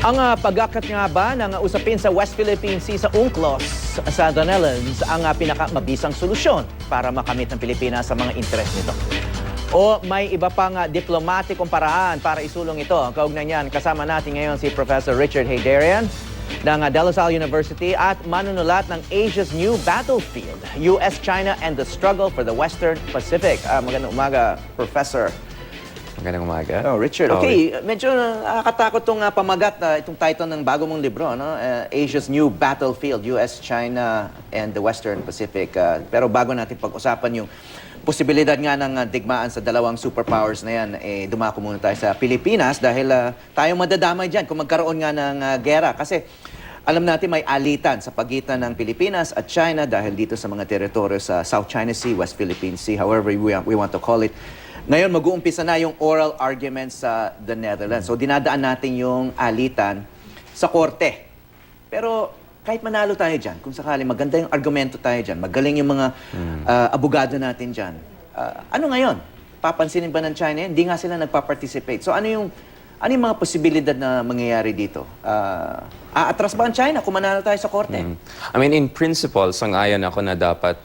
Ang pag-akat nga ba ng usapin sa West Philippine Sea sa UNCLOS sa the Netherlands ang pinakamabisang solusyon para makamit ng Pilipinas sa mga interes nito? O may iba pang diplomatikong paraan para isulong ito? Kaugnay niyan, kasama natin ngayon si Professor Richard Heydarian ng De La Salle University at manunulat ng Asia's New Battlefield, US, China, and the Struggle for the Western Pacific. Magandang umaga, Professor. Magandang umaga. Oh, Richard. Okay, medyo nakakatakot itong pamagat, itong title ng bago mong libro, no? Asia's New Battlefield, US, China, and the Western Pacific. Pero bago natin pag-usapan yung posibilidad nga ng digmaan sa dalawang superpowers na yan, dumako muna tayo sa Pilipinas dahil tayo madadamay dyan kung magkaroon nga ng gera. Kasi alam natin may alitan sa pagitan ng Pilipinas at China dahil dito sa mga teritoryo sa South China Sea, West Philippine Sea, however we want to call it. Ngayon, mag-uumpisa na yung oral arguments sa the Netherlands. So, dinadaan natin yung alitan sa korte. Pero, kahit manalo tayo dyan, kung sakali maganda yung argumento tayo dyan, magaling yung mga abogado natin dyan, ano ngayon? Papansinin ba ng China? Hindi nga sila nagpa-participate. So, ano yung mga posibilidad na mangyayari dito? Aatras ba ang China kung manalo tayo sa korte? I mean, in principle, sang-ayon ako na dapat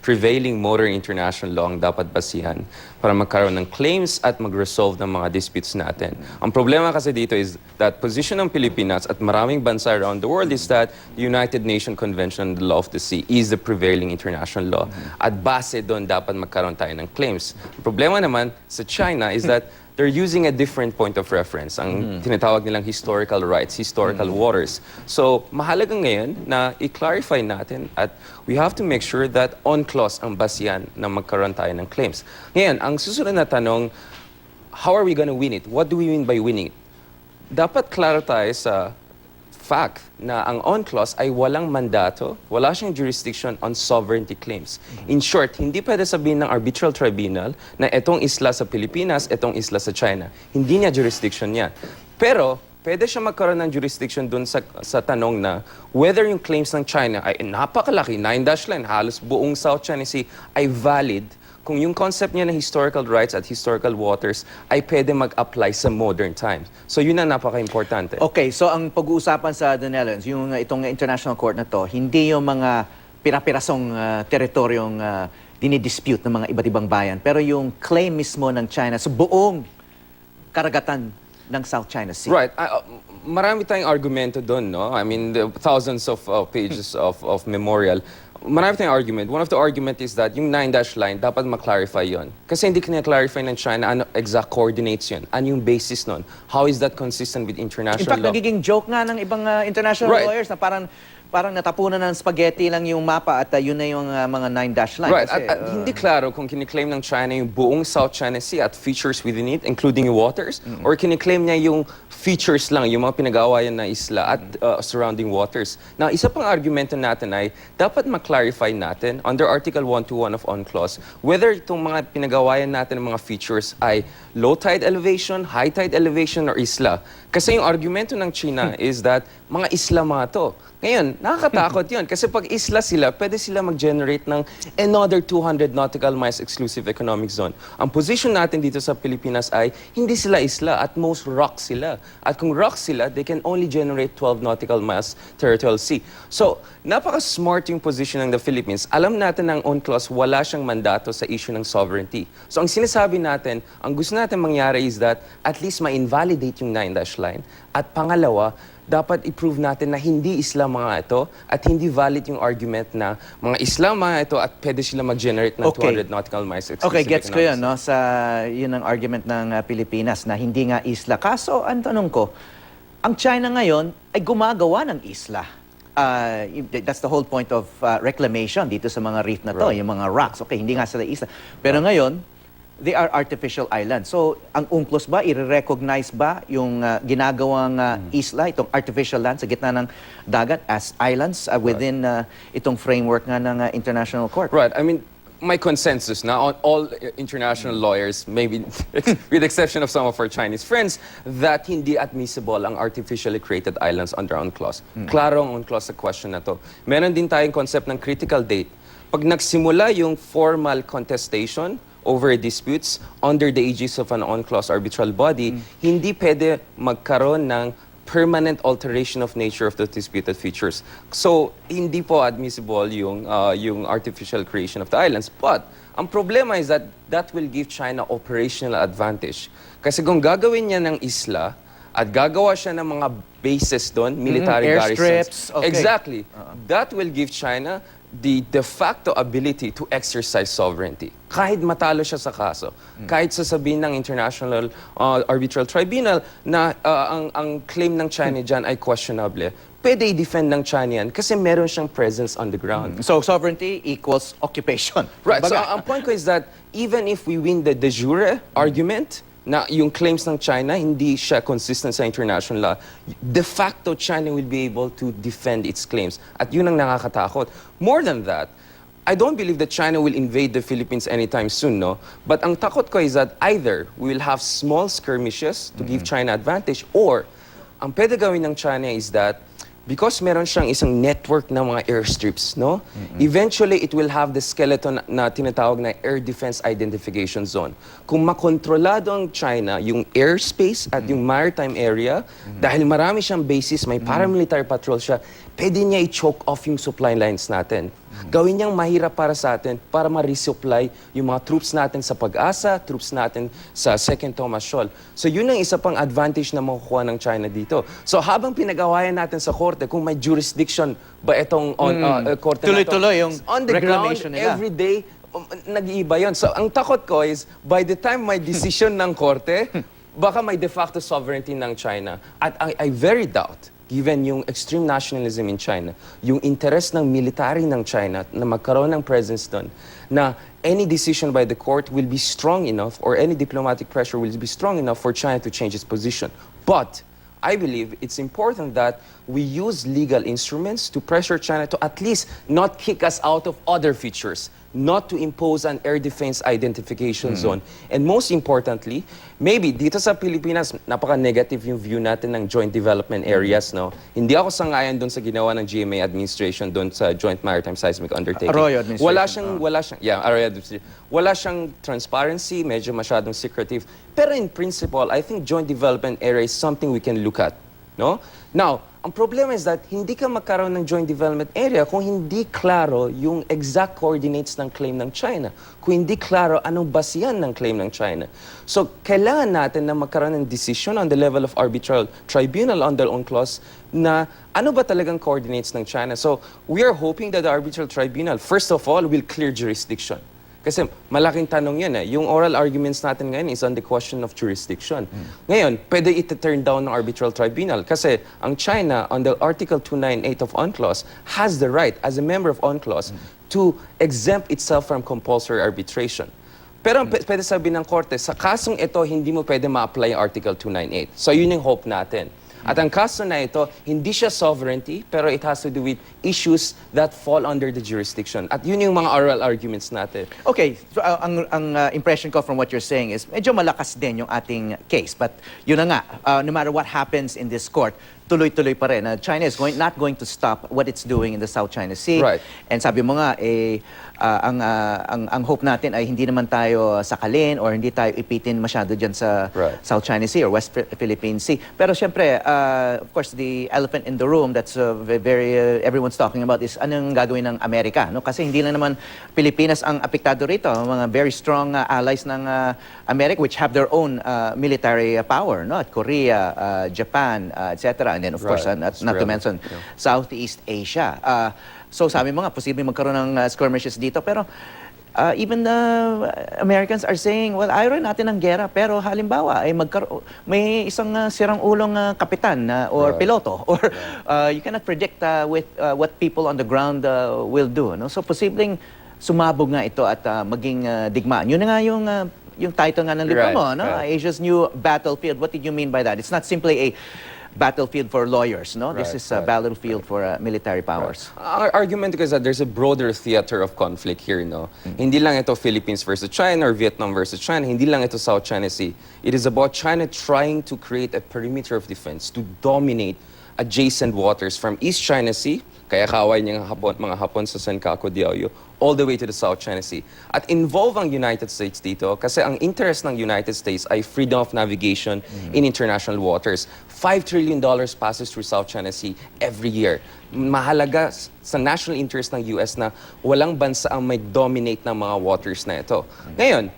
prevailing modern international law ang dapat basihan para magkaroon ng claims at mag-resolve ng mga disputes natin. Ang problema kasi dito is that position ng Pilipinas at maraming bansa around the world is that the United Nations Convention on the Law of the Sea is the prevailing international law. At base doon dapat magkaroon tayo ng claims. Ang problema naman sa China is that they're using a different point of reference. Ang tinatawag nilang historical rights, historical waters. So, mahalaga ngayon na i-clarify natin at we have to make sure that on-clause ang basihan na magkaroon tayo ng claims. Ngayon, ang susunod na tanong, how are we gonna win it? What do we mean by winning it? Dapat klaro tayo sa fact na ang on-clause ay walang mandato, wala siyang jurisdiction on sovereignty claims. In short, hindi pwede sabihin ng arbitral tribunal na itong isla sa Pilipinas, itong isla sa China. Hindi niya jurisdiction yan. Pero, pwede siya magkaroon ng jurisdiction dun sa tanong na whether yung claims ng China ay napakalaki, 9-line, halos buong South China Sea, ay valid kung yung concept niya na historical rights at historical waters ay pwede mag-apply sa modern times. So yun ang napaka-importante. Okay, so ang pag-uusapan sa the Netherlands, yung itong international court na to, hindi yung mga pirapirasong teritoryong dinidispute ng mga iba't ibang bayan, pero yung claim mismo ng China sa buong karagatan ng South China Sea. Right. Marami tayong argumento doon, no? I mean, the thousands of pages of memorial. Marami tayong argument. One of the argument is that yung 9-line, dapat ma-clarify yon. Kasi hindi kina-clarify ng China ano exact coordinates yun. Ano yung basis nun? How is that consistent with international In fact, law? nagiging joke nga ng ibang international lawyers na parang natapunan ng spaghetti lang yung mapa at yun na yung mga 9-line. Right. Kasi, at hindi klaro kung kiniklaim ng China yung buong South China Sea at features within it, including yung waters, or kiniklaim niya yung features lang, yung mga pinag-aawayan na isla at surrounding waters. Now, isa pang argumento natin ay dapat ma-clarify natin under Article 121 of UNCLOS whether itong mga pinag-aawayan natin ng mga features ay low tide elevation, high tide elevation, or isla. Kasi yung argumento ng China is that mga isla mga to. Ngayon, nakakatakot yun. Kasi pag isla sila, pwede sila mag-generate ng another 200 nautical miles exclusive economic zone. Ang position natin dito sa Pilipinas ay hindi sila isla, at most rock sila. At kung rock sila, they can only generate 12 nautical miles territorial sea. So, napaka-smart yung position ng the Philippines. Alam natin ang UNCLOS, wala siyang mandato sa issue ng sovereignty. So, ang sinasabi natin, ang gusto natin mangyari is that at least ma-invalidate yung 9-line. At pangalawa, dapat i-prove natin na hindi Islam mga ito at hindi valid yung argument na mga Islam mga ito at pwede sila mag-generate ng 200 nautical miles exclusive. Okay, gets ko yun, no? Yun ang argument ng Pilipinas na hindi nga isla. Kaso, ang tanong ko, ang China ngayon ay gumagawa ng isla. That's the whole point of reclamation dito sa mga reef na to, yung mga rocks. Okay, hindi nga sila isla. Pero ngayon, they are artificial islands. So, ang UNCLOS ba, i-recognize ba yung ginagawang isla, itong artificial land sa gitna ng dagat as islands within itong framework nga ng international court? Right. I mean, my consensus now on all international lawyers, maybe with the exception of some of our Chinese friends, that hindi admissible ang artificially created islands under UNCLOS. Klaro ang UNCLOS sa question na to. Meron din tayong concept ng critical date. Pag nagsimula yung formal contestation over disputes under the aegis of an UNCLOS arbitral body, hindi pwede magkaroon ng permanent alteration of nature of the disputed features. So, hindi po admissible yung artificial creation of the islands. But, ang problema is that that will give China operational advantage. Kasi kung gagawin niya ng isla, at gagawa siya ng mga bases doon, military airstrips, garrisons. okay. Exactly. That will give China the de facto ability to exercise sovereignty. Kahit matalo siya sa kaso, kahit sasabihin ng International Arbitral Tribunal na ang claim ng China dyan ay questionable, pwede i-defend ng China yan kasi meron siyang presence on the ground. So, sovereignty equals occupation. Right. So, Baga. ang point ko is that even if we win the de jure argument, na yung claims ng China, hindi siya consistent sa international law, de facto, China will be able to defend its claims. At yun ang nakakatakot. More than that, I don't believe that China will invade the Philippines anytime soon, no? But ang takot ko is that either we will have small skirmishes to give China advantage, or ang pwede gawin ng China is that because meron siyang isang network ng mga airstrips, no? Eventually, it will have the skeleton na tinatawag na Air Defense Identification Zone. Kung makontrolado ang China, yung airspace at yung maritime area, dahil marami siyang bases, may paramilitary patrol siya, pwede niya i-choke off yung supply lines natin. Gawin niyang mahirap para sa atin para ma-resupply yung mga troops natin sa Pag-asa, troops natin sa Second Thomas Shoal. So yun ang isa pang advantage na makukuha ng China dito. So habang pinag-awayan natin sa korte, kung may jurisdiction ba itong korte na ito, Tuloy-tuloy yung on the ground, reclamation nila. every day, nag-iiba yun. So ang takot ko is, by the time may decision ng korte, baka may de facto sovereignty ng China. At I very doubt, given yung extreme nationalism in China, yung interest ng military ng China na magkaroon ng presence doon, na any decision by the court will be strong enough or any diplomatic pressure will be strong enough for China to change its position. But I believe it's important that we use legal instruments to pressure China to at least not kick us out of other features, not to impose an air defense identification zone. And most importantly, maybe dito sa Pilipinas, napaka-negative yung view natin ng joint development areas, no? Hindi ako sangayon doon sa ginawa ng GMA administration doon sa Joint Maritime Seismic Undertaking. Arroyo administration. Wala siyang transparency, medyo masyadong secretive. Pero in principle, I think joint development area is something we can look at, no? Now, ang problema is that hindi ka magkaroon ng joint development area kung hindi klaro yung exact coordinates ng claim ng China. Kung hindi klaro anong basihan ng claim ng China. So, kailangan natin na magkaroon ng decision on the level of arbitral tribunal under own clause na ano ba talagang coordinates ng China. So, we are hoping that the arbitral tribunal, first of all, will clear jurisdiction. Kasi malaking tanong yan eh. Yung oral arguments natin ngayon is on the question of jurisdiction. Ngayon, pwede iti-turn down ng arbitral tribunal kasi ang China, under Article 298 of UNCLOS, has the right, as a member of UNCLOS, to exempt itself from compulsory arbitration. Pero pwede sabihin ng korte, sa kasong ito, hindi mo pwede ma-apply yung Article 298. So yun yung hope natin. At ang kaso na ito, hindi siya sovereignty, pero it has to do with issues that fall under the jurisdiction. At yun yung mga oral arguments natin. Okay, so ang impression ko from what you're saying is medyo malakas din yung ating case. But yun na nga, no matter what happens in this court, tuloy-tuloy pa rin. China is not going to stop what it's doing in the South China Sea. Right. And sabi mo nga, ang hope natin ay hindi naman tayo sakalin or hindi tayo ipitin masyado dyan sa South China Sea or West Philippine Sea. Pero syempre, of course, the elephant in the room that's everyone's talking about is anong gagawin ng Amerika. No? Kasi hindi lang naman Pilipinas ang apektado rito. Mga very strong allies ng America which have their own military power. No? At Korea, Japan, etc. And then, of course, not to mention Southeast Asia. So sabi mo nga, posibleng magkaroon ng skirmishes dito. Pero even the Americans are saying, well, ayaw rin natin ng gera. Pero halimbawa, ay may isang sirang ulong kapitan or piloto. Or you cannot predict with what people on the ground will do. No? So posibleng sumabog nga ito at maging digmaan. Yun na nga yung title nga ng libro mo, no? Asia's New Battlefield. What did you mean by that? It's not simply a battlefield for lawyers, no? This is a battlefield for military powers. Our argument is that there's a broader theater of conflict here, no? Hindi lang ito Philippines versus China or Vietnam versus China. Hindi lang ito South China Sea. It is about China trying to create a perimeter of defense to dominate adjacent waters from East China Sea, kaya kaaway niya mga Hapon sa Senkaku Diaoyu, all the way to the South China Sea. At involve ang United States dito kasi ang interest ng United States ay freedom of navigation in international waters. $5 trillion passes through South China Sea every year. Mahalaga sa national interest ng US na walang bansa ang may dominate ng mga waters na ito. Ngayon,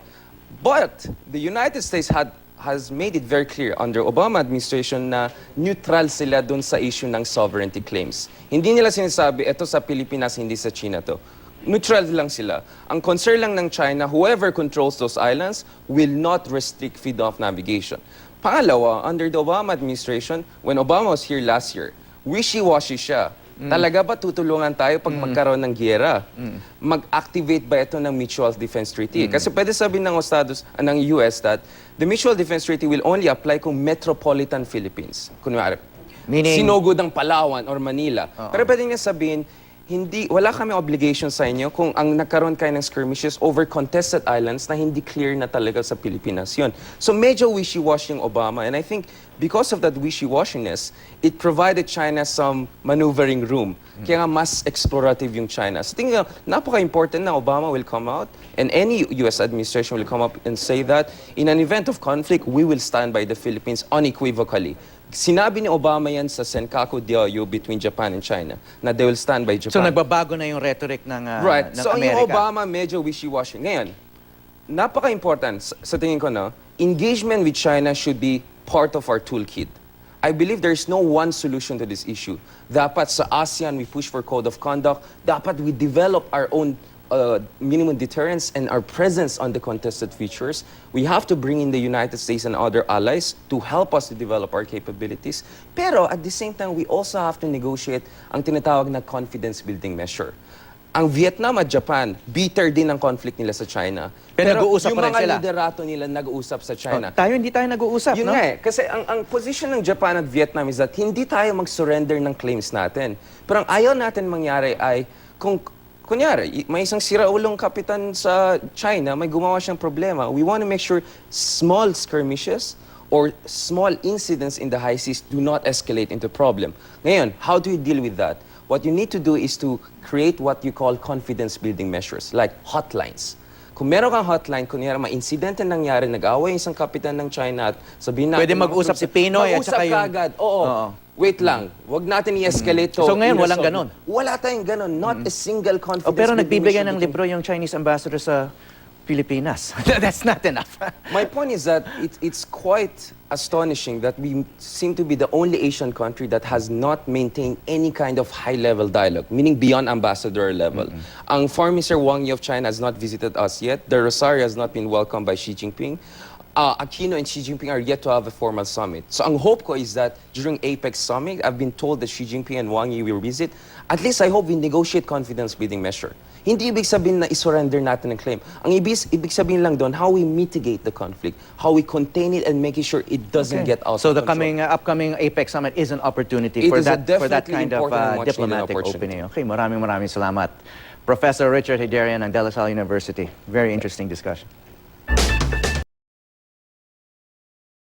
but the United States has made it very clear under Obama administration na neutral sila dun sa issue ng sovereignty claims. Hindi nila sinasabi, ito sa Pilipinas, hindi sa China to. Neutral lang sila. Ang concern lang ng China, whoever controls those islands will not restrict freedom of navigation. Pangalawa, under the Obama administration, when Obama was here last year, wishy-washy siya. Talaga ba tutulungan tayo pag magkaroon ng giyera? Mag-activate ba ito ng Mutual Defense Treaty? Kasi pwede sabihin ng ng US that the Mutual Defense Treaty will only apply kung metropolitan Philippines. Kunwari, sinugod ng Palawan or Manila. Pero pwede nga sabihin, wala kami obligation sa inyo kung ang nagkaroon kayo ng skirmishes over contested islands na hindi clear na talaga sa Pilipinas yun. So medyo wishy-washy yung Obama. And I think because of that wishy-washiness, it provided China some maneuvering room. Kaya nga mas explorative yung China. So tingin nga, napaka-important na Obama will come out and any US administration will come up and say that in an event of conflict, we will stand by the Philippines unequivocally. Sinabi ni Obama yan sa Senkaku Diaoyu between Japan and China na they will stand by Japan. So nagbabago na yung rhetoric ng right. ng So Amerika. yung Obama medyo wishy-washy. Ngayon, napaka-important sa tingin ko na engagement with China should be part of our toolkit. I believe there's no one solution to this issue. Dapat sa ASEAN we push for code of conduct. Dapat we develop our own minimum deterrence and our presence on the contested features. We have to bring in the United States and other allies to help us to develop our capabilities. Pero at the same time, we also have to negotiate ang tinatawag na confidence building measure. Ang Vietnam at Japan, bitter din ang conflict nila sa China. Pero nag-uusap yung pa rin mga sila. liderato nila nag-uusap sa China. Hindi tayo nag-uusap, Yun no? nga eh. Kasi ang position ng Japan at Vietnam is that hindi tayo mag-surrender ng claims natin. Pero ang ayaw natin mangyari ay kung kunyari, may isang siraulong kapitan sa China, may gumawa siyang problema. We want to make sure small skirmishes or small incidents in the high seas do not escalate into problem. Ngayon, how do you deal with that? What you need to do is to create what you call confidence-building measures, like hotlines. Kung meron kang hotline, kunyari, may insidente nangyari, nag-away isang kapitan ng China at sabihin natin... Pwede mag-usap si Pinoy at saka yung... Mag-usap kagad, oo. Wait lang, wag natin i-escalate to. So ngayon, walang ganon? Wala tayong ganon. Not a single confidence. Pero nagbibigay ng libro yung Chinese ambassador sa Pilipinas. That's not enough. My point is that it's quite astonishing that we seem to be the only Asian country that has not maintained any kind of high-level dialogue, meaning beyond ambassador level. Ang Foreign Minister Wang Yi of China has not visited us yet. The Rosario has not been welcomed by Xi Jinping. Aquino and Xi Jinping are yet to have a formal summit. So ang hope ko is that during APEC summit, I've been told that Xi Jinping and Wang Yi will visit. At least I hope we negotiate confidence-building measure. Hindi ibig sabihin na isurrender natin ang claim. Ang ibig sabihin lang doon, how we mitigate the conflict, how we contain it and making sure it doesn't get out So of the control. upcoming APEC summit is an opportunity It for is a that definitely kind of important and much-needed diplomatic opportunity. opening. Okay, maraming salamat. Professor Richard Heydarian ng De La Salle University. Very interesting discussion.